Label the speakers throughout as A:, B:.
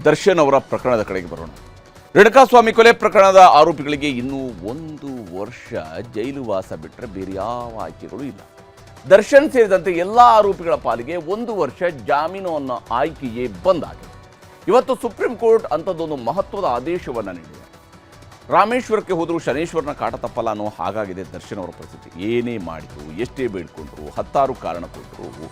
A: ದರ್ಶನ್ ಅವರ ಪ್ರಕರಣದ ಕಡೆಗೆ ಬರೋಣ. ರೇಣುಕಾಸ್ವಾಮಿ ಕೊಲೆ ಪ್ರಕರಣದ ಆರೋಪಿಗಳಿಗೆ ಇನ್ನೂ 1 ವರ್ಷ ಜೈಲು ವಾಸ ಬಿಟ್ಟರೆ ಬೇರೆ ಯಾವ ಆಯ್ಕೆಗಳು ಇಲ್ಲ. ದರ್ಶನ್ ಸೇರಿದಂತೆ ಎಲ್ಲ ಆರೋಪಿಗಳ ಪಾಲಿಗೆ 1 ವರ್ಷ ಜಾಮೀನು ಅನ್ನೋ ಆಯ್ಕೆಯೇ ಬಂದಾಗಿದೆ. ಇವತ್ತು ಸುಪ್ರೀಂ ಕೋರ್ಟ್ ಅಂಥದ್ದೊಂದು ಮಹತ್ವದ ಆದೇಶವನ್ನು ನೀಡಿದೆ. ರಾಮೇಶ್ವರಕ್ಕೆ ಹೋದರೂ ಶನೇಶ್ವರನ ಕಾಟ ತಪ್ಪಲ್ಲ ಅನ್ನೋ ಹಾಗಾಗಿದೆ ದರ್ಶನ್ ಅವರ ಪರಿಸ್ಥಿತಿ. ಏನೇ ಮಾಡಿದ್ರು, ಎಷ್ಟೇ ಬೇಡ್ಕೊಂಡ್ರು, 10 ಕಾರಣ ಕೊಟ್ಟರು,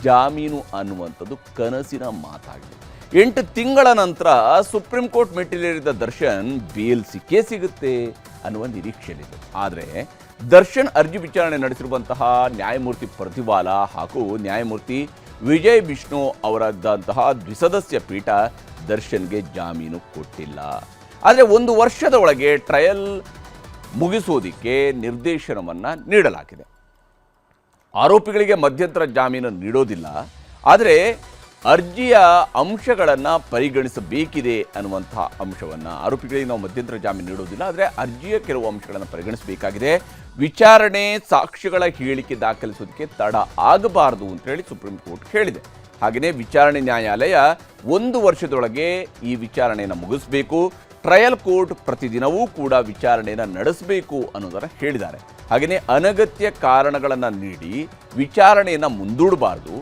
A: ಜಾಮೀನು ಅನ್ನುವಂಥದ್ದು ಕನಸಿನ ಮಾತಾಗಿದೆ. 8 ತಿಂಗಳ ನಂತರ ಸುಪ್ರೀಂ ಕೋರ್ಟ್ ಮೆಟ್ಟಿಲೇರಿದ ದರ್ಶನ್ ಬೇಲ್ ಸಿಕ್ಕೇ ಸಿಗುತ್ತೆ ಅನ್ನುವ ನಿರೀಕ್ಷೆಯಲ್ಲಿದೆ. ಆದರೆ ದರ್ಶನ್ ಅರ್ಜಿ ವಿಚಾರಣೆ ನಡೆಸಿರುವಂತಹ ನ್ಯಾಯಮೂರ್ತಿ ಪ್ರತಿವಾಲ ಹಾಗೂ ನ್ಯಾಯಮೂರ್ತಿ ವಿಜಯ್ ಬಿಷ್ಣು ಅವರದ್ದಂತಹ ದ್ವಿಸದಸ್ಯ ಪೀಠ ದರ್ಶನ್ಗೆ ಜಾಮೀನು ಕೊಟ್ಟಿಲ್ಲ. ಆದರೆ 1 ವರ್ಷದ ಒಳಗೆ ಟ್ರಯಲ್ ಮುಗಿಸುವುದಕ್ಕೆ ನಿರ್ದೇಶನವನ್ನು ನೀಡಲಾಗಿದೆ. ಆರೋಪಿಗಳಿಗೆ ಮಧ್ಯಂತರ ಜಾಮೀನು ನೀಡೋದಿಲ್ಲ, ಆದರೆ ಅರ್ಜಿಯ ಅಂಶಗಳನ್ನು ಪರಿಗಣಿಸಬೇಕಿದೆ ಅನ್ನುವಂತಹ ಅಂಶವನ್ನು, ಆರೋಪಿಗಳಿಗೆ ನಾವು ಮಧ್ಯಂತರ ಜಾಮೀನು ನೀಡೋದಿಲ್ಲ, ಆದರೆ ಅರ್ಜಿಯ ಕೆಲವು ಅಂಶಗಳನ್ನು ಪರಿಗಣಿಸಬೇಕಾಗಿದೆ. ವಿಚಾರಣೆ ಸಾಕ್ಷ್ಯಗಳ ಹೇಳಿಕೆ ದಾಖಲಿಸೋದಕ್ಕೆ ತಡ ಆಗಬಾರದು ಅಂತೇಳಿ ಸುಪ್ರೀಂ ಕೋರ್ಟ್ ಹೇಳಿದೆ. ಹಾಗೆಯೇ ವಿಚಾರಣೆ ನ್ಯಾಯಾಲಯ 1 ವರ್ಷದೊಳಗೆ ಈ ವಿಚಾರಣೆಯನ್ನು ಮುಗಿಸಬೇಕು. ಟ್ರಯಲ್ ಕೋರ್ಟ್ ಪ್ರತಿದಿನವೂ ಕೂಡ ವಿಚಾರಣೆಯನ್ನು ನಡೆಸಬೇಕು ಅನ್ನೋದನ್ನು ಹೇಳಿದ್ದಾರೆ. ಹಾಗೆಯೇ ಅನಗತ್ಯ ಕಾರಣಗಳನ್ನು ನೀಡಿ ವಿಚಾರಣೆಯನ್ನು ಮುಂದೂಡಬಾರ್ದು.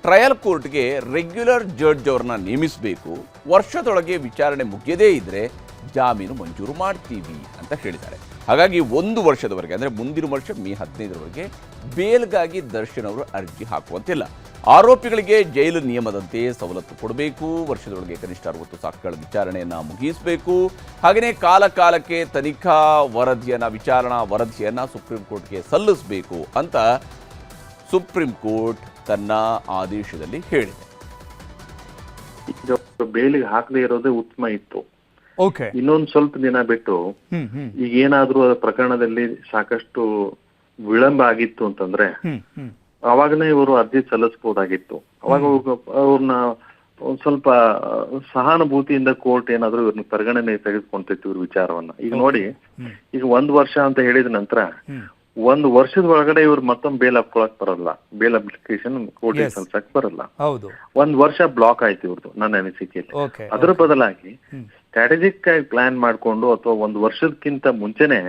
A: ಟ್ರಯಲ್ ಕೋರ್ಟ್ಗೆ ರೆಗ್ಯುಲರ್ ಜಡ್ಜ್ ಅವ್ರನ್ನ ನೇಮಿಸಬೇಕು. ವರ್ಷದೊಳಗೆ ವಿಚಾರಣೆ ಮುಗಿಯದೇ ಇದ್ದರೆ ಜಾಮೀನು ಮಂಜೂರು ಮಾಡ್ತೀವಿ ಅಂತ ಹೇಳಿದ್ದಾರೆ. ಹಾಗಾಗಿ 1 ವರ್ಷದವರೆಗೆ, ಅಂದರೆ ಮುಂದಿನ ವರ್ಷ ಮೇ 15ರವರೆಗೆ ಬೇಲ್ಗಾಗಿ ದರ್ಶನ್ ಅವರು ಅರ್ಜಿ ಹಾಕುವಂತಿಲ್ಲ. ಆರೋಪಿಗಳಿಗೆ ಜೈಲು ನಿಯಮದಂತೆ ಸವಲತ್ತು ಕೊಡಬೇಕು. ವರ್ಷದೊಳಗೆ ಕನಿಷ್ಠ 60 ಸಾಕ್ಷಿಗಳ ವಿಚಾರಣೆಯನ್ನು ಮುಗಿಸಬೇಕು. ಹಾಗೆಯೇ ಕಾಲಕ್ಕೆ ತನಿಖಾ ವರದಿಯನ್ನು, ವಿಚಾರಣಾ ವರದಿಯನ್ನು ಸುಪ್ರೀಂ ಕೋರ್ಟ್ಗೆ ಸಲ್ಲಿಸಬೇಕು ಅಂತ ಸುಪ್ರೀಂ ಕೋರ್ಟ್ ತನ್ನ ಆದೇಶದಲ್ಲಿ ಹೇಳಿದೆ.
B: ಬೇಲಿಗೆ ಹಾಕದೇ ಇರೋದೇ ಉತ್ತಮ ಇತ್ತು.
C: ಓಕೆ,
B: ಇನ್ನೊಂದು ಸ್ವಲ್ಪ ದಿನ ಬಿಟ್ಟು ಈಗ ಏನಾದ್ರೂ ಪ್ರಕರಣದಲ್ಲಿ ಸಾಕಷ್ಟು ವಿಳಂಬ ಆಗಿತ್ತು ಅಂತಂದ್ರೆ ಅವಾಗನೇ ಇವರು ಅರ್ಜಿ ಸಲ್ಲಿಸಬಹುದಾಗಿತ್ತು. ಅವಾಗ ಅವ್ರನ್ನ ಒಂದ್ ಸ್ವಲ್ಪ ಸಹಾನುಭೂತಿಯಿಂದ ಕೋರ್ಟ್ ಏನಾದ್ರು ಇವ್ರನ್ನ ಪರಿಗಣನೆ ತೆಗೆದುಕೊಂತಿತ್ತು ಇವ್ರ ವಿಚಾರವನ್ನ. ಈಗ ನೋಡಿ, ಈಗ 1 ವರ್ಷ ಅಂತ ಹೇಳಿದ ನಂತರ 1 ವರ್ಷದ ಒಳಗಡೆ ಇವ್ರು ಮತ್ತೊಮ್ಮೆ ಬೇಲ್ ಹಾಕೊಳಕ್ ಬರಲ್ಲ, ಬೇಲ್ ಅಪ್ಲಿಕೇಶನ್ ಕೋರ್ಟ್ ಸಲ್ಸಕ್ ಬರಲ್ಲ. 1 ವರ್ಷ ಬ್ಲಾಕ್ ಆಯ್ತು ಇವ್ರದ್ದು ನನ್ನ ಅನಿಸಿಕೆಯಲ್ಲಿ. ಅದರ ಬದಲಾಗಿ ಸ್ಟ್ರಾಟಜಿಕ್ ಆಗಿ ಪ್ಲಾನ್ ಮಾಡ್ಕೊಂಡು ಅಥವಾ 1 ವರ್ಷಕ್ಕಿಂತ ಮುಂಚೆನೆ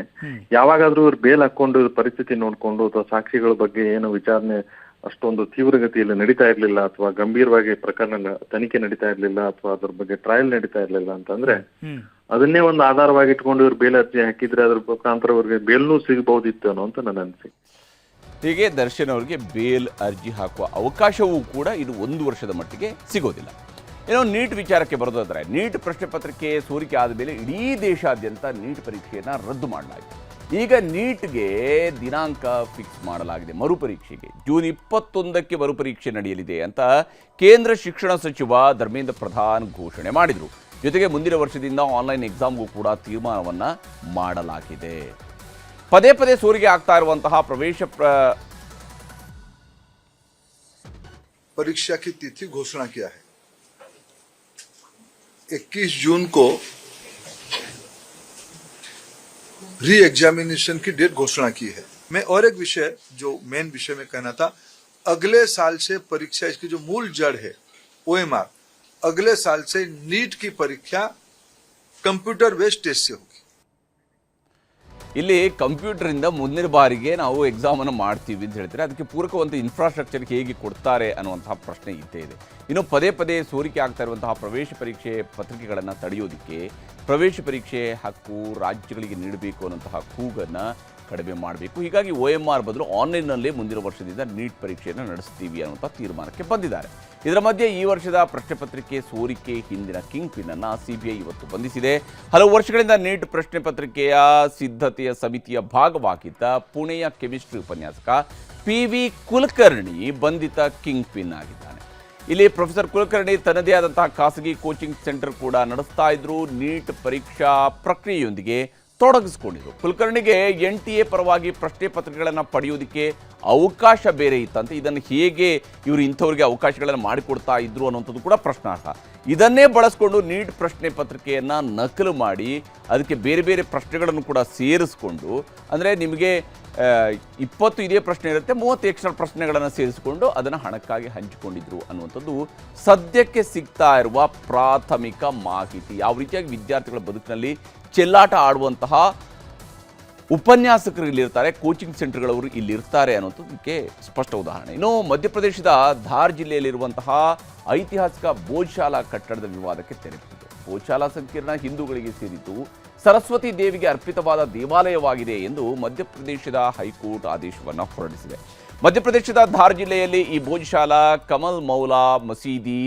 B: ಯಾವಾಗಾದ್ರೂ ಇವ್ರು ಬೇಲ್ ಹಾಕೊಂಡು ಇವ್ರ ಪರಿಸ್ಥಿತಿ ನೋಡ್ಕೊಂಡು ಅಥವಾ ಸಾಕ್ಷಿಗಳ ಬಗ್ಗೆ ಏನು ವಿಚಾರಣೆ ಅಷ್ಟೊಂದು ತೀವ್ರಗತಿಯಲ್ಲಿ ನಡೀತಾ ಇರ್ಲಿಲ್ಲ ಅಥವಾ ಗಂಭೀರವಾಗಿ ಪ್ರಕರಣ ತನಿಖೆ ನಡೀತಾ ಇರ್ಲಿಲ್ಲ ಅಥವಾ ಅದ್ರ ಬಗ್ಗೆ ಟ್ರಯಲ್ ನಡೀತಾ ಇರ್ಲಿಲ್ಲ ಅಂತಂದ್ರೆ ಅದನ್ನೇ ಒಂದು ಆಧಾರವಾಗಿ ಇಟ್ಕೊಂಡು ಇವ್ರು ಬೇಲ್ ಅರ್ಜಿ ಹಾಕಿದ್ರೆ ಅದ್ರ ಮುಖಾಂತರ ಅವ್ರಿಗೆ ಬೇಲ್ನೂ ಸಿಗಬಹುದಿತ್ತು ಅನ್ನೋ ಅಂತ ನನ್ನ ಅನಿಸಿಕೆ.
A: ಹೀಗೆ ದರ್ಶನ್ ಅವರಿಗೆ ಬೇಲ್ ಅರ್ಜಿ ಹಾಕುವ ಅವಕಾಶವೂ ಕೂಡ ಇದು 1 ವರ್ಷದ ಮಟ್ಟಿಗೆ ಸಿಗೋದಿಲ್ಲ. ಏನೋ ನೀಟ್ ವಿಚಾರಕ್ಕೆ ಬರೋದಾದ್ರೆ, ನೀಟ್ ಪ್ರಶ್ನೆ ಪತ್ರಿಕೆ ಸೋರಿಕೆ ಆದ ಮೇಲೆ ಇಡೀ ದೇಶಾದ್ಯಂತ ನೀಟ್ ಪರೀಕ್ಷೆಯನ್ನು ರದ್ದು ಮಾಡಲಾಗಿದೆ. ಈಗ ನೀಟ್ಗೆ ದಿನಾಂಕ ಫಿಕ್ಸ್ ಮಾಡಲಾಗಿದೆ. ಮರುಪರೀಕ್ಷೆಗೆ ಜೂನ್ 21ಕ್ಕೆ ಮರುಪರೀಕ್ಷೆ ನಡೆಯಲಿದೆ ಅಂತ ಕೇಂದ್ರ ಶಿಕ್ಷಣ ಸಚಿವ ಧರ್ಮೇಂದ್ರ ಪ್ರಧಾನ್ ಘೋಷಣೆ ಮಾಡಿದರು. ಜೊತೆಗೆ ಮುಂದಿನ ವರ್ಷದಿಂದ ಆನ್ಲೈನ್ ಎಕ್ಸಾಮ್ಗೂ ಕೂಡ ತೀರ್ಮಾನವನ್ನು ಮಾಡಲಾಗಿದೆ. ಪದೇ ಸೋರಿಕೆ ಆಗ್ತಾ ಇರುವಂತಹ
D: परीक्षा की तिथि घोषणा किया है। 21 जून को री एग्जामिनेशन की डेट घोषणा की है। मैं और एक विषय जो मेन विषय में कहना था, अगले साल से परीक्षा, इसकी जो मूल जड़ है OMR, अगले साल से नीट की परीक्षा कंप्यूटर बेस्ड टेस्ट से होगी.
A: ಇಲ್ಲಿ ಕಂಪ್ಯೂಟರಿಂದ ಮುಂದಿನ ಬಾರಿಗೆ ನಾವು ಎಕ್ಸಾಮನ್ನು ಮಾಡ್ತೀವಿ ಅಂತ ಹೇಳ್ತಾರೆ. ಅದಕ್ಕೆ ಪೂರಕವಂತ ಇನ್ಫ್ರಾಸ್ಟ್ರಕ್ಚರ್ ಹೇಗೆ ಕೊಡ್ತಾರೆ ಅನ್ನುವಂತಹ ಪ್ರಶ್ನೆ ಇದ್ದೇ ಇದೆ. ಇನ್ನು ಪದೇ ಸೋರಿಕೆ ಆಗ್ತಾ ಇರುವಂತಹ ಪ್ರವೇಶ ಪರೀಕ್ಷೆ ಪತ್ರಿಕೆಗಳನ್ನು ತಡೆಯೋದಕ್ಕೆ ಪ್ರವೇಶ ಪರೀಕ್ಷೆ ಹಕ್ಕು ರಾಜ್ಯಗಳಿಗೆ ನೀಡಬೇಕು ಅನ್ನುವಂತಹ ಕೂಗನ್ನು ಕಡಿಮೆ ಮಾಡಬೇಕು. ಹೀಗಾಗಿ OMR ಬದಲು ಆನ್ಲೈನ್ನಲ್ಲೇ ಮುಂದಿನ ವರ್ಷದಿಂದ ನೀಟ್ ಪರೀಕ್ಷೆಯನ್ನು ನಡೆಸ್ತೀವಿ ಅನ್ನುವಂಥ ತೀರ್ಮಾನಕ್ಕೆ ಬಂದಿದ್ದಾರೆ. ಇದರ ಮಧ್ಯೆ ಈ ವರ್ಷದ ಪ್ರಶ್ನೆ ಪತ್ರಿಕೆ ಸೋರಿಕೆ ಹಿಂದಿನ ಕಿಂಗ್ ಪಿನ್ ಅನ್ನು CBI ಇವತ್ತು ಬಂಧಿಸಿದೆ. ಹಲವು ವರ್ಷಗಳಿಂದ ನೀಟ್ ಪ್ರಶ್ನೆ ಪತ್ರಿಕೆಯ ಸಿದ್ಧತೆಯ ಸಮಿತಿಯ ಭಾಗವಾಗಿದ್ದ ಪುಣೆಯ ಕೆಮಿಸ್ಟ್ರಿ ಉಪನ್ಯಾಸಕ PV ಕುಲಕರ್ಣಿ ಬಂಧಿತ ಕಿಂಗ್ ಪಿನ್ ಆಗಿದ್ದಾನೆ. ಇಲ್ಲಿ ಪ್ರೊಫೆಸರ್ ಕುಲಕರ್ಣಿ ತನ್ನದೇ ಆದಂತಹ ಖಾಸಗಿ ಕೋಚಿಂಗ್ ಸೆಂಟರ್ ಕೂಡ ನಡೆಸ್ತಾ ಇದ್ರು. ನೀಟ್ ಪರೀಕ್ಷಾ ಪ್ರಕ್ರಿಯೆಯೊಂದಿಗೆ ತೊಡಗಿಸಿಕೊಂಡಿದ್ರು. ಕುಲಕರ್ಣಿಗೆ NTA ಪರವಾಗಿ ಪ್ರಶ್ನೆ ಪತ್ರಿಕೆಗಳನ್ನು ಪಡೆಯೋದಕ್ಕೆ ಅವಕಾಶ ಬೇರೆ ಇತ್ತಂತೆ. ಇದನ್ನು ಹೇಗೆ ಇವರು ಇಂಥವ್ರಿಗೆ ಅವಕಾಶಗಳನ್ನು ಮಾಡಿಕೊಡ್ತಾ ಇದ್ರು ಅನ್ನೋಂಥದ್ದು ಕೂಡ ಪ್ರಶ್ನಾರ್ಹ. ಇದನ್ನೇ ಬಳಸ್ಕೊಂಡು ನೀಟ್ ಪ್ರಶ್ನೆ ಪತ್ರಿಕೆಯನ್ನು ನಕಲು ಮಾಡಿ ಅದಕ್ಕೆ ಬೇರೆ ಪ್ರಶ್ನೆಗಳನ್ನು ಕೂಡ ಸೇರಿಸ್ಕೊಂಡು, ಅಂದರೆ ನಿಮಗೆ 20 ಇದೇ ಪ್ರಶ್ನೆ ಇರುತ್ತೆ, 30 ಎಕ್ಸ್ಟ್ರಾ ಪ್ರಶ್ನೆಗಳನ್ನು ಸೇರಿಸಿಕೊಂಡು ಅದನ್ನು ಹಣಕ್ಕಾಗಿ ಹಂಚಿಕೊಂಡಿದ್ರು ಅನ್ನುವಂಥದ್ದು ಸದ್ಯಕ್ಕೆ ಸಿಗ್ತಾ ಇರುವ ಪ್ರಾಥಮಿಕ ಮಾಹಿತಿ. ಯಾವ ರೀತಿಯಾಗಿ ವಿದ್ಯಾರ್ಥಿಗಳ ಬದುಕಿನಲ್ಲಿ ಚೆಲ್ಲಾಟ ಆಡುವಂತಹ ಉಪನ್ಯಾಸಕರು ಇಲ್ಲಿರ್ತಾರೆ, ಕೋಚಿಂಗ್ ಸೆಂಟರ್ಗಳವರು ಇಲ್ಲಿರ್ತಾರೆ ಅನ್ನೋದಕ್ಕೆ ಸ್ಪಷ್ಟ ಉದಾಹರಣೆ. ಇನ್ನು ಮಧ್ಯಪ್ರದೇಶದ ಧಾರ್ ಜಿಲ್ಲೆಯಲ್ಲಿರುವಂತಹ ಐತಿಹಾಸಿಕ ಭೋಜಶಾಲಾ ಕಟ್ಟಡದ ವಿವಾದಕ್ಕೆ ತೆರೆ ಬಿದ್ದಿದೆ. ಭೋಜಶಾಲಾ ಸಂಕೀರ್ಣ ಹಿಂದೂಗಳಿಗೆ ಸೇರಿದ್ದು ಸರಸ್ವತಿ ದೇವಿಗೆ ಅರ್ಪಿತವಾದ ದೇವಾಲಯವಾಗಿದೆ ಎಂದು ಮಧ್ಯಪ್ರದೇಶದ ಹೈಕೋರ್ಟ್ ಆದೇಶವನ್ನು ಹೊರಡಿಸಿದೆ. ಮಧ್ಯಪ್ರದೇಶದ ಧಾರ್ ಜಿಲ್ಲೆಯಲ್ಲಿ ಈ ಭೋಜಶಾಲಾ ಕಮಲ್ ಮೌಲಾ ಮಸೀದಿ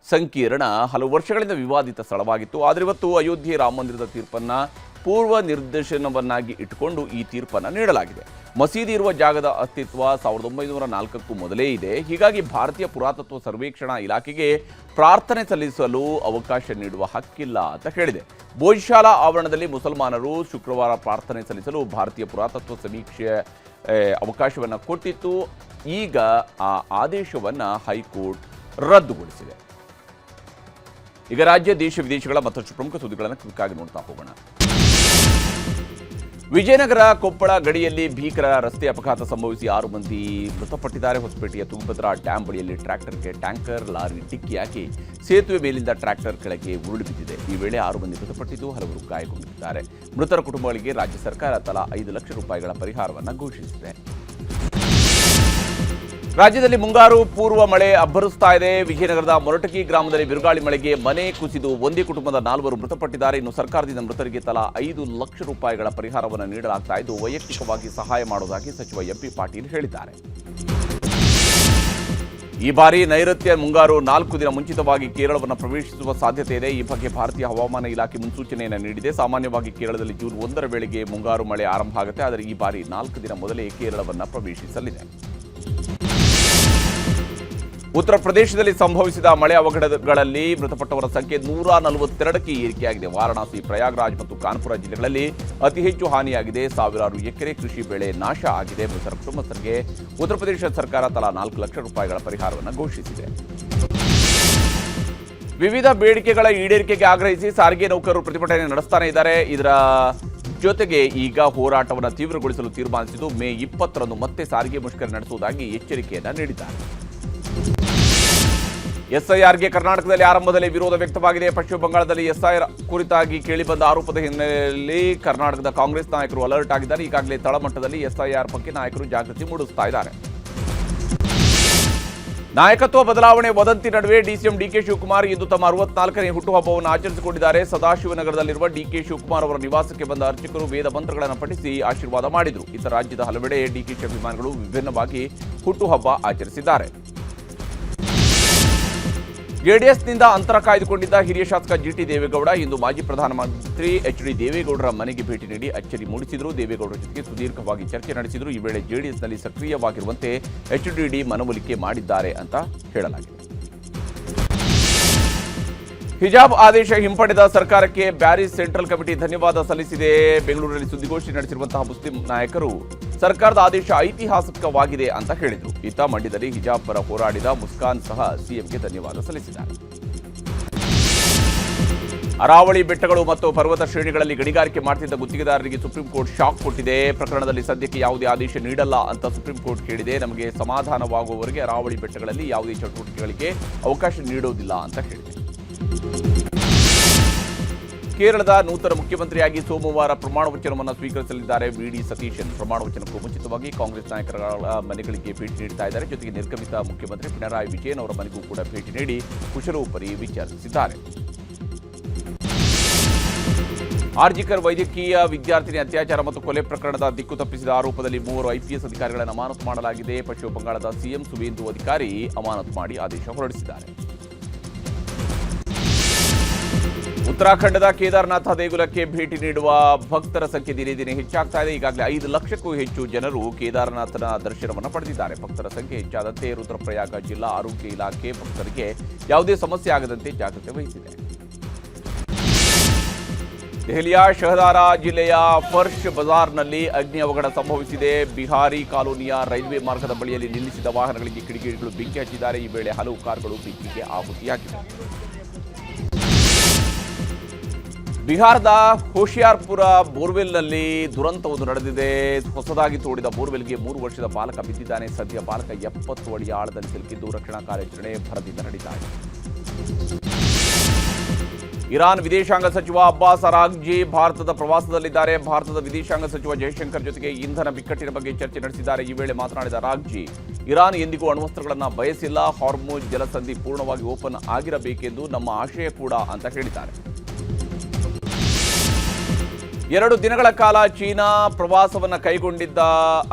A: ಸಂಕೀರ್ಣ ಹಲವು ವರ್ಷಗಳಿಂದ ವಿವಾದಿತ ಸ್ಥಳವಾಗಿತ್ತು. ಆದರೆ ಇವತ್ತು ಅಯೋಧ್ಯೆ ರಾಮ ಮಂದಿರದ ತೀರ್ಪನ್ನು ಪೂರ್ವ ನಿರ್ದೇಶನವನ್ನಾಗಿ ಇಟ್ಟುಕೊಂಡು ಈ ತೀರ್ಪನ್ನು ನೀಡಲಾಗಿದೆ. ಮಸೀದಿ ಇರುವ ಜಾಗದ ಅಸ್ತಿತ್ವ 1904ಕ್ಕೂ ಮೊದಲೇ ಇದೆ. ಹೀಗಾಗಿ ಭಾರತೀಯ ಪುರಾತತ್ವ ಸರ್ವೇಕ್ಷಣಾ ಇಲಾಖೆಗೆ ಪ್ರಾರ್ಥನೆ ಸಲ್ಲಿಸಲು ಅವಕಾಶ ನೀಡುವ ಹಕ್ಕಿಲ್ಲ ಅಂತ ಹೇಳಿದೆ. ಭೋಜಶಾಲಾ ಆವರಣದಲ್ಲಿ ಮುಸಲ್ಮಾನರು ಶುಕ್ರವಾರ ಪ್ರಾರ್ಥನೆ ಸಲ್ಲಿಸಲು ಭಾರತೀಯ ಪುರಾತತ್ವ ಸಮೀಕ್ಷೆ ಅವಕಾಶವನ್ನು ಕೊಟ್ಟಿತ್ತು. ಈಗ ಆ ಆದೇಶವನ್ನು ಹೈಕೋರ್ಟ್ ರದ್ದುಗೊಳಿಸಿದೆ. ಈಗ ರಾಜ್ಯ ದೇಶ ವಿದೇಶಗಳ ಮತ್ತಷ್ಟು ಪ್ರಮುಖ ಸುದ್ದಿಗಳನ್ನು ಕ್ವಿಕ್ಕಾಗಿ ನೋಡ್ತಾ ಹೋಗೋಣ. ವಿಜಯನಗರ ಕೊಪ್ಪಳ ಗಡಿಯಲ್ಲಿ ಭೀಕರ ರಸ್ತೆ ಅಪಘಾತ ಸಂಭವಿಸಿ 6 ಮಂದಿ ಮೃತಪಟ್ಟಿದ್ದಾರೆ. ಹೊಸಪೇಟೆಯ ತುಂಗಭದ್ರಾ ಡ್ಯಾಂ ಬಳಿಯಲ್ಲಿ ಟ್ರ್ಯಾಕ್ಟರ್ಗೆ ಟ್ಯಾಂಕರ್ ಲಾರಿ ಡಿಕ್ಕಿಯಾಗಿ ಸೇತುವೆ ಮೇಲಿಂದ ಟ್ರ್ಯಾಕ್ಟರ್ ಕೆಳಗೆ ಉರುಳಿ ಬಿದ್ದಿದೆ. ಈ ವೇಳೆ 6 ಮಂದಿ ಮೃತಪಟ್ಟಿದ್ದು, ಹಲವರು ಗಾಯಗೊಂಡಿದ್ದಾರೆ. ಮೃತರ ಕುಟುಂಬಗಳಿಗೆ ರಾಜ್ಯ ಸರ್ಕಾರ ತಲಾ 5 ಲಕ್ಷ ರೂಪಾಯಿಗಳ ಪರಿಹಾರವನ್ನು ಘೋಷಿಸಿದೆ. ರಾಜ್ಯದಲ್ಲಿ ಮುಂಗಾರು ಪೂರ್ವ ಮಳೆ ಅಬ್ಬರಿಸ್ತಾ ಇದೆ. ವಿಜಯನಗರದ ಮೊರಟಗಿ ಗ್ರಾಮದಲ್ಲಿ ಬಿರುಗಾಳಿ ಮಳೆಗೆ ಮನೆ ಕುಸಿದು ಒಂದೇ ಕುಟುಂಬದ 4 ಮೃತಪಟ್ಟಿದ್ದಾರೆ. ಇನ್ನು ಸರ್ಕಾರದಿಂದ ಮೃತರಿಗೆ ತಲಾ 5 ಲಕ್ಷ ರೂಪಾಯಿಗಳ ಪರಿಹಾರವನ್ನು ನೀಡಲಾಗ್ತಾ ಇದ್ದು, ವೈಯಕ್ತಿಕವಾಗಿ ಸಹಾಯ ಮಾಡುವುದಾಗಿ ಸಚಿವ ಎಂಪಿ ಪಾಟೀಲ್ ಹೇಳಿದ್ದಾರೆ. ಈ ಬಾರಿ ನೈಋತ್ಯ ಮುಂಗಾರು 4 ದಿನ ಮುಂಚಿತವಾಗಿ ಕೇರಳವನ್ನು ಪ್ರವೇಶಿಸುವ ಸಾಧ್ಯತೆ ಇದೆ. ಈ ಬಗ್ಗೆ ಭಾರತೀಯ ಹವಾಮಾನ ಇಲಾಖೆ ಮುನ್ಸೂಚನೆಯನ್ನು ನೀಡಿದೆ. ಸಾಮಾನ್ಯವಾಗಿ ಕೇರಳದಲ್ಲಿ ಜೂನ್ 1ರ ವೇಳೆಗೆ ಮುಂಗಾರು ಮಳೆ ಆರಂಭ ಆಗುತ್ತೆ. ಆದರೆ ಈ ಬಾರಿ 4 ದಿನ ಮೊದಲೇ ಕೇರಳವನ್ನು ಪ್ರವೇಶಿಸಲಿದೆ. ಉತ್ತರ ಪ್ರದೇಶದಲ್ಲಿ ಸಂಭವಿಸಿದ ಮಳೆ ಅವಘಡಗಳಲ್ಲಿ ಮೃತಪಟ್ಟವರ ಸಂಖ್ಯೆ 142ಕ್ಕೆ ಏರಿಕೆಯಾಗಿದೆ. ವಾರಣಾಸಿ, ಪ್ರಯಾಗ್ರಾಜ್ ಮತ್ತು ಕಾನ್ಪುರ ಜಿಲ್ಲೆಗಳಲ್ಲಿ ಅತಿ ಹೆಚ್ಚು ಹಾನಿಯಾಗಿದೆ. ಸಾವಿರಾರು ಎಕರೆ ಕೃಷಿ ಬೆಳೆ ನಾಶ ಆಗಿದೆ. ಮೃತರ ಕುಟುಂಬಸ್ಥರಿಗೆ ಉತ್ತರ ಪ್ರದೇಶ ಸರ್ಕಾರ ತಲಾ 4 ಲಕ್ಷ ರೂಪಾಯಿಗಳ ಪರಿಹಾರವನ್ನು ಘೋಷಿಸಿದೆ. ವಿವಿಧ ಬೇಡಿಕೆಗಳ ಈಡೇರಿಕೆಗೆ ಆಗ್ರಹಿಸಿ ಸಾರಿಗೆ ನೌಕರರು ಪ್ರತಿಭಟನೆ ನಡೆಸ್ತಾನೆ ಇದ್ದಾರೆ. ಇದರ ಜೊತೆಗೆ ಈಗ ಹೋರಾಟವನ್ನು ತೀವ್ರಗೊಳಿಸಲು ತೀರ್ಮಾನಿಸಿದ್ದು, ಮೇ 20ರಂದು ಮತ್ತೆ ಸಾರಿಗೆ ಮುಷ್ಕರ ನಡೆಸುವುದಾಗಿ ಎಚ್ಚರಿಕೆಯನ್ನು ನೀಡಿದ್ದಾರೆ. ಎಸ್ಐಆರ್ಗೆ ಕರ್ನಾಟಕದಲ್ಲಿ ಆರಂಭದಲ್ಲಿ ವಿರೋಧ ವ್ಯಕ್ತವಾಗಿದೆ. ಪಶ್ಚಿಮ ಬಂಗಾಳದಲ್ಲಿ ಎಸ್ಐಆರ್ ಕುರಿತಾಗಿ ಕೇಳಿಬಂದ ಆರೋಪದ ಹಿನ್ನೆಲೆಯಲ್ಲಿ ಕರ್ನಾಟಕದ ಕಾಂಗ್ರೆಸ್ ನಾಯಕರು ಅಲರ್ಟ್ ಆಗಿದ್ದಾರೆ. ಈಗಾಗಲೇ ತಳಮಟ್ಟದಲ್ಲಿ ಎಸ್ಐಆರ್ ಬಗ್ಗೆ ನಾಯಕರು ಜಾಗೃತಿ ಮೂಡಿಸ್ತಾ ಇದ್ದಾರೆ. ನಾಯಕತ್ವ ಬದಲಾವಣೆ ವದಂತಿ ನಡುವೆ ಡಿಸಿಎಂ ಡಿಕೆ ಶಿವಕುಮಾರ್ ಇಂದು ತಮ್ಮ 64ನೇ ಹುಟ್ಟುಹಬ್ಬವನ್ನು ಆಚರಿಸಿಕೊಂಡಿದ್ದಾರೆ. ಸದಾಶಿವನಗರದಲ್ಲಿರುವ ಡಿಕೆ ಶಿವಕುಮಾರ್ ಅವರ ನಿವಾಸಕ್ಕೆ ಬಂದ ಅರ್ಚಕರು ವೇದ ಮಂತ್ರಗಳನ್ನು ಪಠಿಸಿ ಆಶೀರ್ವಾದ ಮಾಡಿದರು. ಇತರ ರಾಜ್ಯದ ಹಲವೆಡೆ ಡಿಕೆಶಿ ಅಭಿಮಾನಿಗಳು ವಿಭಿನ್ನವಾಗಿ ಹುಟ್ಟುಹಬ್ಬ ಆಚರಿಸಿದ್ದಾರೆ. ಜೆಡಿಎಸ್ನಿಂದ ಅಂತರ ಕಾಯ್ದುಕೊಂಡಿದ್ದ ಹಿರಿಯ ಶಾಸಕ ಜಿಟಿ ದೇವೇಗೌಡ ಇಂದು ಮಾಜಿ ಪ್ರಧಾನಮಂತ್ರಿ ಎಚ್ಡಿ ದೇವೇಗೌಡರ ಮನೆಗೆ ಭೇಟಿ ನೀಡಿ ಅಚ್ಚರಿ ಮೂಡಿಸಿದರು. ದೇವೇಗೌಡರ ಜೊತೆಗೆ ಸುದೀರ್ಘವಾಗಿ ಚರ್ಚೆ ನಡೆಸಿದರು. ಈ ವೇಳೆ ಜೆಡಿಎಸ್ನಲ್ಲಿ ಸಕ್ರಿಯವಾಗಿರುವಂತೆ ಎಚ್ಡಿಡಿ ಮನವೊಲಿಕೆ ಮಾಡಿದ್ದಾರೆ ಅಂತ ಹೇಳಲಾಗಿದೆ. ಹಿಜಾಬ್ ಆದೇಶ ಹಿಂಪಡೆದ ಸರ್ಕಾರಕ್ಕೆ ಬ್ಯಾರಿಸ್ ಸೆಂಟ್ರಲ್ ಕಮಿಟಿ ಧನ್ಯವಾದ ಸಲ್ಲಿಸಿದೆ. ಬೆಂಗಳೂರಿನಲ್ಲಿ ಸುದ್ದಿಗೋಷ್ಠಿ ನಡೆಸಿರುವಂತಹ ಮುಸ್ಲಿಂ ನಾಯಕರು ಸರ್ಕಾರದ ಆದೇಶ ಐತಿಹಾಸಿಕವಾಗಿದೆ ಅಂತ ಹೇಳಿದರು. ಇತ್ತ ಮಂಡ್ಯದಲ್ಲಿ ಹಿಜಾಬ್ ಪರ ಹೋರಾಡಿದ ಮುಸ್ಕಾನ್ ಸಹ ಸಿಎಂಗೆ ಧನ್ಯವಾದ ಸಲ್ಲಿಸಿದ್ದಾರೆ. ಅರಾವಳಿ ಬೆಟ್ಟಗಳು ಮತ್ತು ಪರ್ವತ ಶ್ರೇಣಿಗಳಲ್ಲಿ ಗಣಿಗಾರಿಕೆ ಮಾಡ್ತಿದ್ದ ಗುತ್ತಿಗೆದಾರರಿಗೆ ಸುಪ್ರೀಂ ಕೋರ್ಟ್ ಶಾಕ್ ಕೊಟ್ಟಿದೆ. ಪ್ರಕರಣದಲ್ಲಿ ಸದ್ಯಕ್ಕೆ ಯಾವುದೇ ಆದೇಶ ನೀಡಲ್ಲ ಅಂತ ಸುಪ್ರೀಂ ಕೋರ್ಟ್ ಹೇಳಿದೆ. ನಮಗೆ ಸಮಾಧಾನವಾಗುವವರೆಗೆ ಅರಾವಳಿ ಬೆಟ್ಟಗಳಲ್ಲಿ ಯಾವುದೇ ಚಟುವಟಿಕೆಗಳಿಗೆ ಅವಕಾಶ ನೀಡುವುದಿಲ್ಲ ಅಂತ ಹೇಳಿದೆ. ಕೇರಳದ ನೂತನ ಮುಖ್ಯಮಂತ್ರಿಯಾಗಿ ಸೋಮವಾರ ಪ್ರಮಾಣ ವಚನವನ್ನು ಸ್ವೀಕರಿಸಲಿದ್ದಾರೆ ವಿ.ಡಿ. ಸತೀಶನ್. ಪ್ರಮಾಣ ವಚನಕ್ಕೂ ಮುಂಚಿತವಾಗಿ ಕಾಂಗ್ರೆಸ್ ನಾಯಕರ ಮನೆಗಳಿಗೆ ಭೇಟಿ ನೀಡುತ್ತಾ ಇದ್ದಾರೆ. ಜೊತೆಗೆ ನಿರ್ಗಮಿತ ಮುಖ್ಯಮಂತ್ರಿ ಪಿಣರಾಯಿ ವಿಜಯನ್ ಅವರ ಮನೆಗೂ ಕೂಡ ಭೇಟಿ ನೀಡಿ ಕುಶಲೋಪರಿ ವಿಚಾರಿಸಿದ್ದಾರೆ. ಆರ್ಜಿಕರ್ ವೈದ್ಯಕೀಯ ವಿದ್ಯಾರ್ಥಿನಿ ಅತ್ಯಾಚಾರ ಮತ್ತು ಕೊಲೆ ಪ್ರಕರಣದ ದಿಕ್ಕು ತಪ್ಪಿಸಿದ ಆರೋಪದಲ್ಲಿ 3 ಐಪಿಎಸ್ ಅಧಿಕಾರಿಗಳನ್ನು ಅಮಾನತು ಮಾಡಲಾಗಿದೆ. ಪಶ್ಚಿಮ ಬಂಗಾಳದ ಸಿಎಂ ಸುವೇಂದು ಅಧಿಕಾರಿ ಅಮಾನತು ಮಾಡಿ ಆದೇಶ ಹೊರಡಿಸಿದ್ದಾರೆ. ಉತ್ತರಾಖಂಡದ ಕೇದಾರನಾಥ ದೇಗುಲಕ್ಕೆ ಭೇಟಿ ನೀಡುವ ಭಕ್ತರ ಸಂಖ್ಯೆ ದಿನೇ ದಿನೇ ಹೆಚ್ಚಾಗ್ತಾ ಇದೆ. ಈಗಾಗಲೇ 5 ಲಕ್ಷಕ್ಕೂ ಹೆಚ್ಚು ಜನರು ಕೇದಾರನಾಥನ ದರ್ಶನವನ್ನು ಪಡೆದಿದ್ದಾರೆ. ಭಕ್ತರ ಸಂಖ್ಯೆ ಹೆಚ್ಚಾದಂತೆ ರುದ್ರಪ್ರಯಾಗ ಜಿಲ್ಲಾ ಆರೋಗ್ಯ ಇಲಾಖೆ ಭಕ್ತರಿಗೆ ಯಾವುದೇ ಸಮಸ್ಯೆ ಆಗದಂತೆ ಜಾಗ್ರತೆ ವಹಿಸಿದೆ. ದೆಹಲಿಯ ಶಹದಾರಾ ಜಿಲ್ಲೆಯ ಫರ್ಶ್ ಬಜಾರ್ನಲ್ಲಿ ಅಗ್ನಿ ಅವಘಡ ಸಂಭವಿಸಿದೆ. ಬಿಹಾರಿ ಕಾಲೋನಿಯ ರೈಲ್ವೆ ಮಾರ್ಗದ ಬಳಿಯಲ್ಲಿ ನಿಲ್ಲಿಸಿದ ವಾಹನಗಳಿಗೆ ಕಿಡಿಗೇಡಿಗಳು ಬೆಂಕಿ ಹಚ್ಚಿದ್ದಾರೆ. ಈ ವೇಳೆ ಹಲವು ಕಾರುಗಳು ಬೆಂಕಿಗೆ ಆಹುತಿಯಾಗಿವೆ. ಬಿಹಾರದ ಹೋಶಿಯಾರ್ಪುರ ಬೋರ್ವೆಲ್ನಲ್ಲಿ ದುರಂತವೊಂದು ನಡೆದಿದೆ. ಹೊಸದಾಗಿ ತೋಡಿದ ಬೋರ್ವೆಲ್ಗೆ 3 ವರ್ಷದ ಬಾಲಕ ಬಿದ್ದಿದ್ದಾನೆ. ಸದ್ಯ ಬಾಲಕ 70 ಅಡಿ ಆಳದಲ್ಲಿ ಸಿಲುಕಿದ್ದು ರಕ್ಷಣಾ ಕಾರ್ಯಾಚರಣೆ ಭರದಿಂದ ನಡೀತಾ ಇದೆ. ಇರಾನ್ ವಿದೇಶಾಂಗ ಸಚಿವ ಅಬ್ಬಾಸ್ ಅರಾಗ್ಜಿ ಭಾರತದ ಪ್ರವಾಸದಲ್ಲಿದ್ದಾರೆ. ಭಾರತದ ವಿದೇಶಾಂಗ ಸಚಿವ ಜಯಶಂಕರ್ ಜೊತೆಗೆ ಇಂಧನ ಬಿಕ್ಕಟ್ಟಿನ ಬಗ್ಗೆ ಚರ್ಚೆ ನಡೆಸಿದ್ದಾರೆ. ಈ ವೇಳೆ ಮಾತನಾಡಿದ ಅರಾಗ್ಜಿ, ಇರಾನ್ ಎಂದಿಗೂ ಅಣ್ವಸ್ತ್ರಗಳನ್ನು ಬಯಸಿಲ್ಲ. ಹಾರ್ಮುಜ್ ಜಲಸಂಧಿ ಪೂರ್ಣವಾಗಿ ಓಪನ್ ಆಗಿರಬೇಕೆಂದು ನಮ್ಮ ಆಶಯ ಕೂಡ ಅಂತ ಹೇಳಿದ್ದಾರೆ. 2 ದಿನಗಳ ಕಾಲ ಚೀನಾ ಪ್ರವಾಸವನ್ನು ಕೈಗೊಂಡಿದ್ದ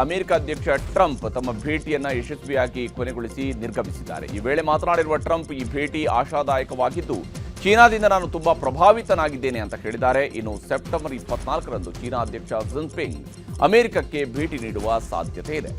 A: ಅಮೆರಿಕ ಅಧ್ಯಕ್ಷ ಟ್ರಂಪ್ ತಮ್ಮ ಭೇಟಿಯನ್ನು ಯಶಸ್ವಿಯಾಗಿ ಕೊನೆಗೊಳಿಸಿ ನಿರ್ಗಮಿಸಿದ್ದಾರೆ. ಈ ವೇಳೆ ಮಾತನಾಡಿರುವ ಟ್ರಂಪ್, ಈ ಭೇಟಿ ಆಶಾದಾಯಕವಾಗಿದ್ದು ಚೀನಾದಿಂದ ನಾನು ತುಂಬಾ ಪ್ರಭಾವಿತನಾಗಿದ್ದೇನೆ ಅಂತ ಹೇಳಿದ್ದಾರೆ. ಇನ್ನು ಸೆಪ್ಟೆಂಬರ್ 24ರಂದು ಚೀನಾ ಅಧ್ಯಕ್ಷ ಜಿನ್ಪಿಂಗ್ ಅಮೆರಿಕಕ್ಕೆ ಭೇಟಿ ನೀಡುವ ಸಾಧ್ಯತೆ ಇದೆ.